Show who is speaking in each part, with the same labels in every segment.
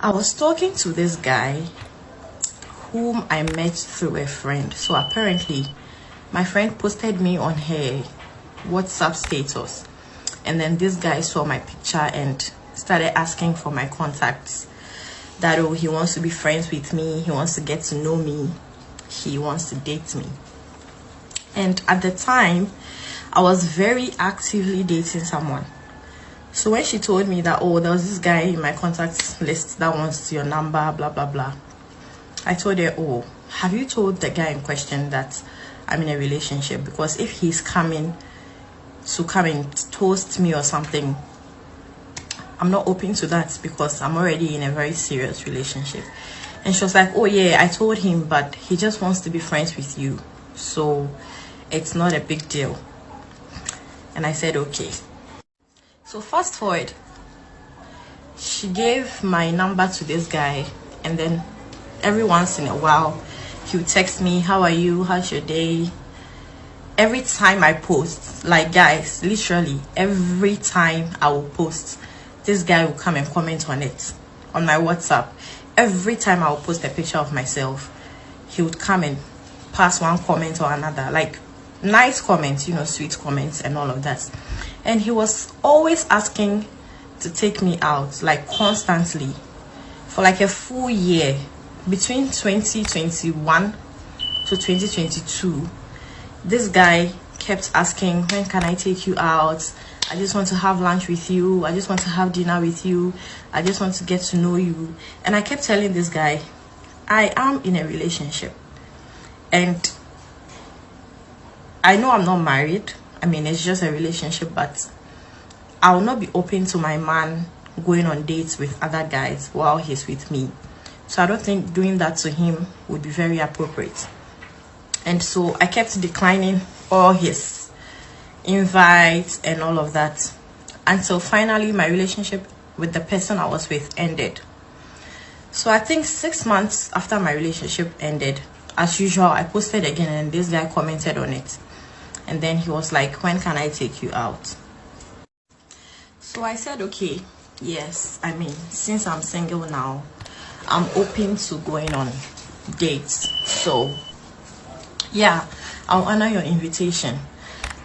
Speaker 1: I was talking to this guy whom I met through a friend. So apparently my friend posted me on her WhatsApp status, and then this guy saw my picture and started asking for my contacts, that oh, he wants to be friends with me, he wants to get to know me, he wants to date me. And at the time I was very actively dating someone. So when she told me that, oh, there was this guy in my contacts list that wants your number, blah blah blah, I told her, oh, have you told the guy in question that I'm in a relationship? Because if he's coming to come and toast me or something, I'm not open to that, because I'm already in a very serious relationship. And she was like, oh yeah, I told him, but he just wants to be friends with you, so it's not a big deal. And I said okay. So fast forward, she gave my number to this guy, and then every once in a while he would text me, how are you, how's your day? Every time I post, like guys, literally every time I will post, this guy will come and comment on it on my WhatsApp. Every time I will post a picture of myself, he would come and pass one comment or another, like nice comments, you know, sweet comments and all of that. And he was always asking to take me out, like constantly, for like a full year. Between 2021 to 2022, this guy kept asking, when can I take you out? I just want to have lunch with you, I just want to have dinner with you, I just want to get to know you. And I kept telling this guy, I am in a relationship, and I know I'm not married. I mean, it's just a relationship, but I will not be open to my man going on dates with other guys while he's with me. So I don't think doing that to him would be very appropriate. And so I kept declining all his invites and all of that, until finally my relationship with the person I was with ended. So I think 6 months after my relationship ended, as usual, I posted again, and this guy commented on it. And then he was like, when can I take you out? So I said okay, yes, I mean, since I'm single now, I'm open to going on dates, so yeah, I'll honor your invitation.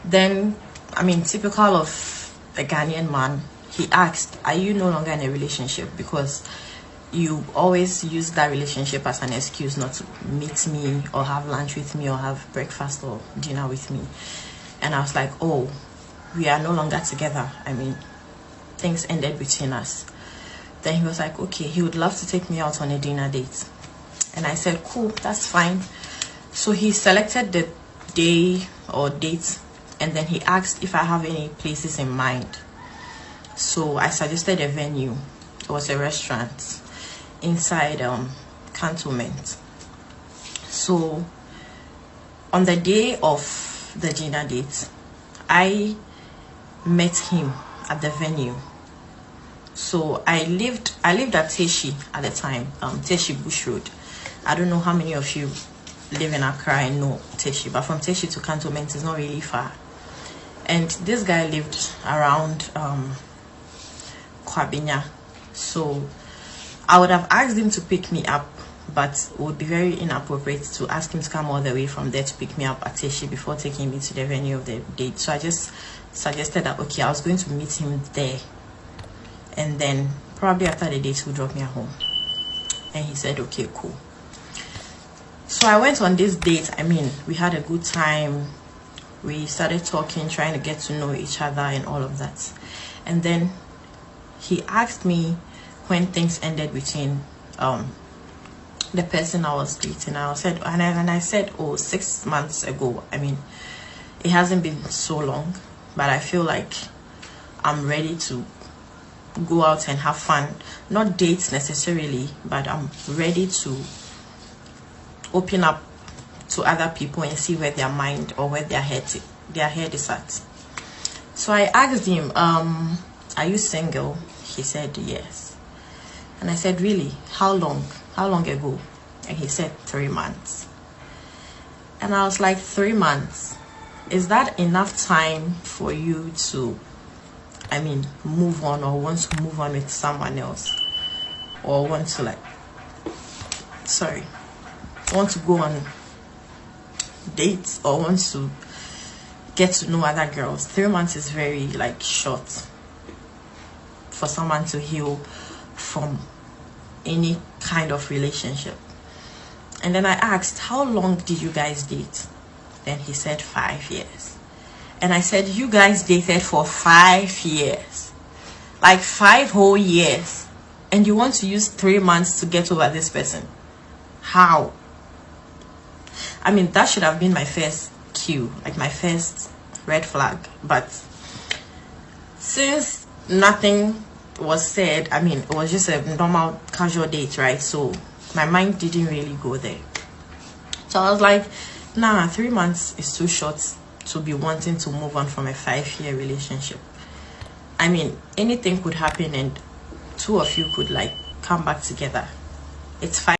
Speaker 1: Then, I mean, typical of a Ghanaian man, he asked, are you no longer in a relationship? Because you always use that relationship as an excuse not to meet me or have lunch with me or have breakfast or dinner with me. And I was like, oh, we are no longer together. I mean, things ended between us. Then he was like, okay, he would love to take me out on a dinner date. And I said, cool, that's fine. So he selected the day or date, and then he asked if I have any places in mind. So I suggested a venue. It was a restaurant inside Cantonment. So on the day of the dinner date, I met him at the venue. So I lived at Teshi at the time, Teshi Bush Road. I don't know how many of you live in Accra and know Teshi, but from Teshi to Cantonment is not really far. And this guy lived around Kwabinya. So I would have asked him to pick me up, but it would be very inappropriate to ask him to come all the way from there to pick me up at Teshi before taking me to the venue of the date. So I just suggested that, okay, I was going to meet him there, and then probably after the date he'll drop me at home. And he said, okay, cool. So I went on this date. I mean, we had a good time. We started talking, trying to get to know each other and all of that. And then he asked me when things ended between the person I was dating. I said, oh, 6 months ago. I mean, it hasn't been so long, but I feel like I'm ready to go out and have fun. Not dates necessarily, but I'm ready to open up to other people and see where their mind or where their head is at. So I asked him, are you single? He said yes. And I said, really? How long ago? And he said 3 months. And I was like, 3 months? Is that enough time for you to, I mean, move on or want to move on with someone else? or want to want to go on dates or want to get to know other girls, 3 months is very short for someone to heal from any kind of relationship. And then I asked, how long did you guys date? Then he said 5 years. And I said, you guys dated for 5 years, 5 whole years, and you want to use 3 months to get over this person? How? I mean, that should have been my first cue, my first red flag. But since nothing was said, I mean, it was just a normal casual date, right? So my mind didn't really go there. So I was like, nah, 3 months is too short to be wanting to move on from a 5-year relationship. I mean, anything could happen and two of you could come back together. It's fine.